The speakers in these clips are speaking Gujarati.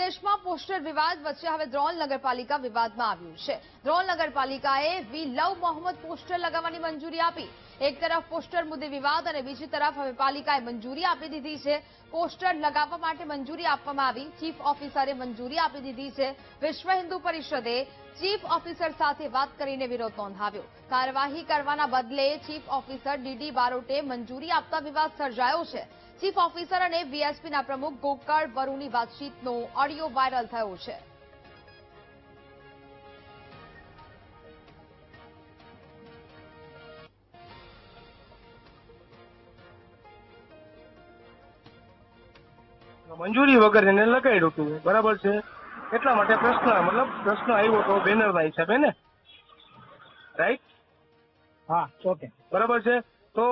દેશમાં પોસ્ટર વિવાદ વચ્ચે હવે દ્રોણ નગરપાલિકા વિવાદમાં આવ્યું છે। દ્રોણ નગરપાલિકાએ વી લવ મોહમ્મદ પોસ્ટર લગાવવાની મંજૂરી આપી। એક તરફ પોસ્ટર મુદ્દે વિવાદ અને બીજી તરફ હવે પાલિકાએ મંજૂરી આપી દીધી છે। પોસ્ટર લગાવવા માટે મંજૂરી આપવામાં આવી। ચીફ ઓફિસરે મંજૂરી આપી દીધી છે। વિશ્વ હિન્દુ પરિષદે ચીફ ઓફિસર સાથે વાત કરીને વિરોધ નોંધાવ્યો। કાર્યવાહી કરવાના બદલે ચીફ ઓફિસર ડીડી બારોટે મંજૂરી આપતા વિવાદ સર્જાયો છે। ચીફ ઓફિસર અને વીએસપીના પ્રમુખ ગોકળ વરુની વાતચીતનો ઓડિયો વાયરલ થયો છે। મંજૂરી વગર એને લગાડ્યું હતું, બરાબર છે। એટલા માટે પ્રશ્ન આવ્યો તો બેનરના હિસાબે ને, રાઈટ? હા, ઓકે, બરાબર છે। તો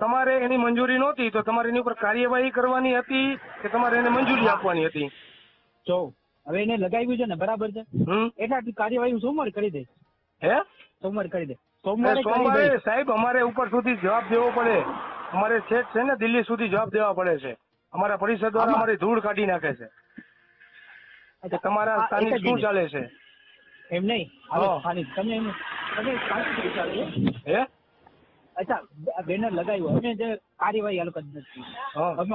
તમારે એની મંજૂરી નહોતી તો તમારે એની ઉપર કાર્યવાહી કરવાની હતી કે તમારે એને મંજૂરી આપવાની હતી? જો હવે એને લગાવ્યું છે ને, બરાબર છે, એટલા કાર્યવાહી સોમવારે કરી દે। હે? સોમવારે કરી દે। સોમવારે સાહેબ અમારે ઉપર સુધી જવાબ દેવો પડે। અમારે છેક છે ને દિલ્હી સુધી જવાબ દેવા પડે છે। અમારા પરિષદ દ્વારા અમારી ધૂળ કાઢી નાખે છે। તમારા સ્થાનિક શું ચાલે છે એમ નહીં? સ્થાનિક તમે હે? અચ્છા, બેનર લગાવ્યું, અમે જે કાર્યવાહી હાલ કરી નથી,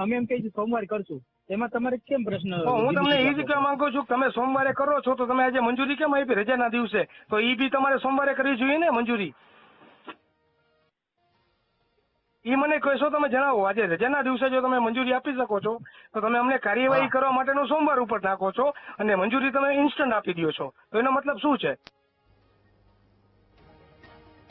અમે એમ કહીશું સોમવારે કરશું, એમાં તમારે કેમ પ્રશ્ન? હું તમને એ જ કહેવા માંગુ છું, તમે સોમવારે કરો છો તો તમે આજે મંજૂરી કેમ આપી રજાના દિવસે? તો એ બી તમારે સોમવારે કરવી જોઈએ ને મંજૂરી। એ મને કહેશો, તમે જણાવો, આજે રજાના દિવસે જો તમે મંજૂરી આપી શકો છો તો તમે અમને કાર્યવાહી કરવા માટેનો સોમવાર ઉપર નાખો છો અને મંજૂરી તમે ઇન્સ્ટન્ટ આપી દો છો, તો એનો મતલબ શું છે?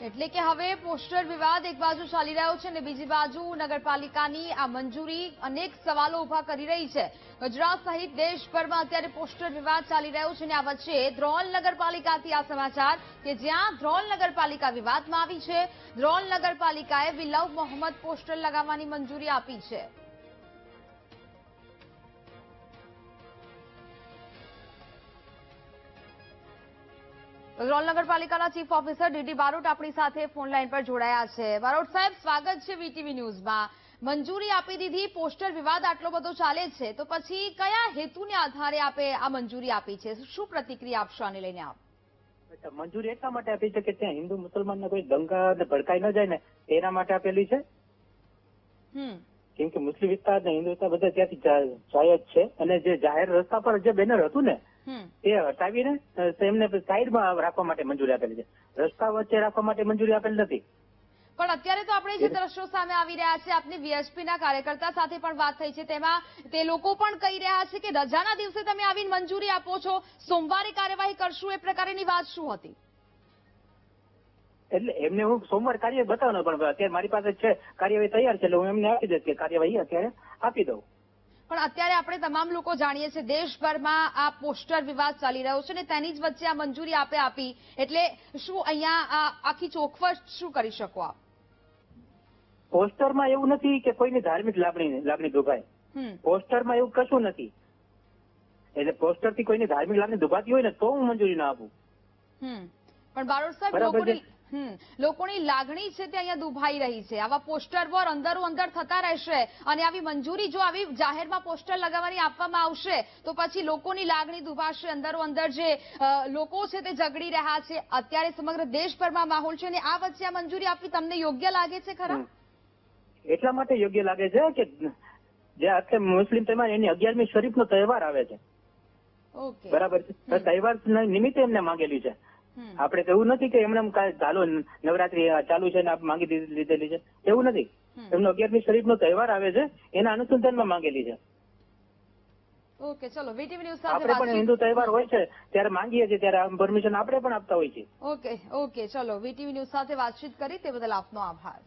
એટલે કે હવે પોસ્ટર વિવાદ એક બાજુ ચાલી રહ્યો છે અને બીજી બાજુ નગરપાલિકાની આ મંજૂરી અનેક સવાલો ઉભા કરી રહી છે। ગુજરાત સહિત દેશભરમાં અત્યારે પોસ્ટર વિવાદ ચાલી રહ્યો છે અને આ વચ્ચે દ્રોણ નગરપાલિકાથી આ સમાચાર કે જ્યાં દ્રોણ નગરપાલિકા વિવાદમાં આવી છે। દ્રોણ નગરપાલિકાએ વી લવ મોહમ્મદ પોસ્ટર લગાવવાની મંજૂરી આપી છે। દ્રોણ નગરપાલિકાના ચીફ ઓફિસર ડીડી બારોટ આપણી સાથે ફોન લાઈન પર જોડાયા છે। બારોટ સાહેબ, સ્વાગત છે વીટીવી ન્યૂઝમાં। મંજૂરી આપી દીધી, પોસ્ટર વિવાદ આટલો બધો ચાલે છે, તો પછી કયા હેતુને આધારે આપે આ મંજૂરી આપી છે? શું પ્રતિક્રિયા આપશો આને લઈને આપ? મંજૂરી એટલા માટે આપી છે કે ત્યાં હિન્દુ મુસલમાનને કોઈ દંગા ભડકાઈ ન જાય ને, એના માટે આપેલી છે। કેમ કે મુસ્લિમ વિસ્તાર ને હિન્દુ વિસ્તાર બધા ત્યાંથી જાય જ છે, અને જે જાહેર રસ્તા પર જે બેનર હતું ને એ હટાવીને એમને સાઈડમાં રાખવા માટે મંજૂરી આપેલી છે। રસ્તા વચ્ચે રાખવા માટે મંજૂરી આપેલી નથી। પણ અત્યારે તો આપણે જે દ્રશ્યો સામે આવી રહ્યા છે, આપની વીએસપીના કાર્યકર્તા સાથે પણ વાત થઈ છે, તેમાં તે લોકો પણ કહી રહ્યા છે કે રજાના દિવસે તમે આવીને મંજૂરી આપો છો, સોમવારે કાર્યવાહી કરશું, એ પ્રકારની વાત શું હતી? એટલે એમને હું સોમવાર કાર્ય બતાવવાનો, પણ અત્યારે મારી પાસે છે કાર્યવાહી તૈયાર છે, એટલે હું એમને આપી દઈશ કે કાર્યવાહી અત્યારે આપી દઉં। પણ અત્યારે આપણે તમામ લોકો જાણીએ છીએ દેશભરમાં આ પોસ્ટર વિવાદ ચાલી રહ્યો છે અને તેની જ વચ્ચે આ મંજૂરી આપી, એટલે શું અહીંયા આખી ચોખવટ શું કરી શકો આપ? પોસ્ટરમાં એવું નથી કે કોઈની ધાર્મિક લાગણી દુભાય। પોસ્ટરમાં એવું કશું નથી, એટલે પોસ્ટર થી કોઈની ધાર્મિક લાગણી દુભાતી હોય ને તો હું મંજૂરી ના આપું। પણ બારોટ સાહેબ, લોકોની લાગણી છે તે અહીંયા દુભાઈ રહી છે। આવા પોસ્ટર પર અંદરો અંદર થતા રહેશે અને આવી મંજૂરી જો આવી જાહેરમાં પોસ્ટર લગાવવાની આપવામાં આવશે તો પછી લોકોની લાગણી દુભાશે, અંદરો અંદર જે લોકો છે તે ઝઘડી રહ્યા છે। અત્યારે સમગ્ર દેશભરમાં માહોલ છે અને આ વચ્ચે આ મંજૂરી આપવી તમને યોગ્ય લાગે છે ખરા? એટલા માટે યોગ્ય લાગે છે કે જે અત્યારે મુસ્લિમ તહેવાર એની 11મી શરીફનો તહેવાર આવે છે, બરાબર છે, તહેવાર નિમિત્તે એમને માંગેલી છે। આપણે તો એવું નથી કે એમને ચાલો નવરાત્રી ચાલુ છે ને માંગી લીધેલી છે, એવું નથી। એમનો 11મી શરીફનો તહેવાર આવે છે, એના અનુસંધાનમાં માંગેલી છે। ઓકે, ચલો વીટીવી ન્યૂઝ સાથે આપણે પણ હિન્દુ તહેવાર હોય છે ત્યારે માંગીએ છીએ, ત્યારે પરમિશન આપણે પણ આપતા હોય છે। ઓકે, ચલો વીટીવી ન્યૂઝ સાથે વાતચીત કરી તે બદલ આપનો આભાર।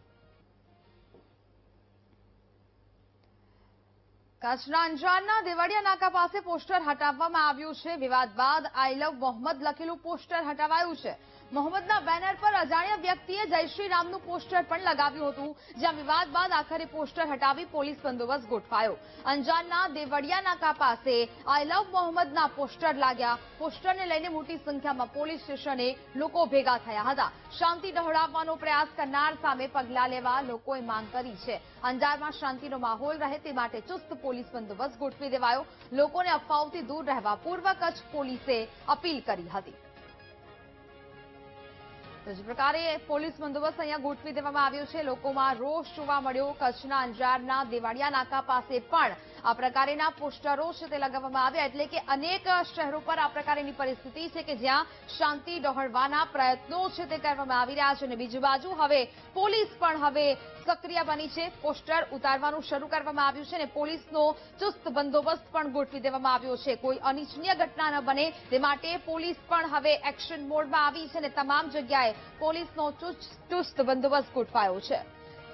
કચ્છના અંજારના દેવળિયા નાકા પાસે પોસ્ટર હટાવવામાં આવ્યું છે। વિવાદ બાદ આઈ લવ મોહમ્મદ લખેલું પોસ્ટર હટાવાયું છે। મોહમ્મદના બેનર પર અજાણ્યા વ્યક્તિએ જય શ્રી રામનું પોસ્ટર પણ લગાવ્યું હતું, જ્યાં વિવાદ બાદ આખરે પોસ્ટર હટાવી પોલીસ બંદોબસ્ત ગોઠવાયો। અંજારના દેવળિયા નાકા પાસે આઈ લવ મોહમ્મદના પોસ્ટર લાગ્યા। પોસ્ટરને લઈને મોટી સંખ્યામાં પોલીસ સ્ટેશને લોકો ભેગા થયા હતા। શાંતિ ડહોળાવવાનો પ્રયાસ કરનાર સામે પગલાં લેવા લોકોએ માંગ કરી છે। અંજારમાં શાંતિનો માહોલ રહે તે માટે ચુસ્ત પોલીસ પોલીસ બંદોબસ્ત ગોઠવી દેવાયો. લોકોને અફવાઓથી દૂર રહેવા પૂર્વ કચ્છ પોલીસે અપીલ કરી હતી. તો જે પ્રકારે પોલીસ બંદોબસ્ત અહીંયા ગોઠવી દેવામાં આવ્યો છે. લોકોમાં રોષ જોવા મળ્યો. કચ્છના અંજારના દેવાડિયા નાકા પાસે પણ આ પ્રકારના પોસ્ટરો છે તે લગાવવામાં આવ્યા. એટલે કે અનેક શહેરો પર આ પ્રકારની પરિસ્થિતિ છે કે જ્યાં શાંતિ ડહોળવાના પ્રયત્નો છે તે કરવામાં આવી રહ્યા છે. અને બીજી બાજુ હવે પોલીસ પણ હવે સક્રિય બની છે. પોસ્ટર ઉતારવાનું શરૂ કરવામાં આવ્યું છે અને પોલીસનો ચુસ્ત બંદોબસ્ત પણ ગોઠવી દેવામાં આવ્યો છે. કોઈ અનિચ્છનીય ઘટના ન બને તે માટે પોલીસ પણ હવે એક્શન મોડમાં આવી છે અને તમામ જગ્યાએ પોલીસનો ચુસ્ત બંદોબસ્ત ગોઠવાયો છે.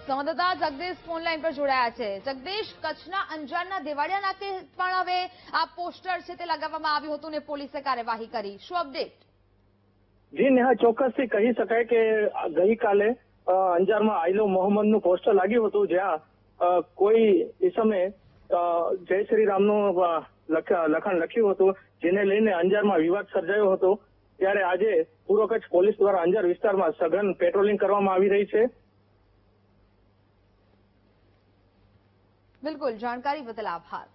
સંવાદદાતા જગદીશ ફોન લાઈન પર જોડાયા છે. જગદીશ, કચ્છના અંજારના દેવાડિયા નાકે પણ હવે આ પોસ્ટર છે તે લગાવવામાં આવ્યું હતું અને પોલીસે કાર્યવાહી કરી. શું અપડેટ? જી નેહા, ચોક્કસથી કહી શકાય કે ગઈકાલે અંજારમાં આઈ લવ મોહમ્મદનું પોસ્ટર લાગ્યું હતું, જ્યાં કોઈ ઈસમે જય શ્રી રામનું લખાણ લખ્યું હતું, જેને લઈને અંજારમાં વિવાદ સર્જાયો હતો. ત્યારે આજે પૂર્વ કચ્છ પોલીસ દ્વારા અંજાર વિસ્તારમાં સઘન પેટ્રોલિંગ કરવામાં આવી રહી છે. બિલકુલ, જાણકારી બદલ આભાર.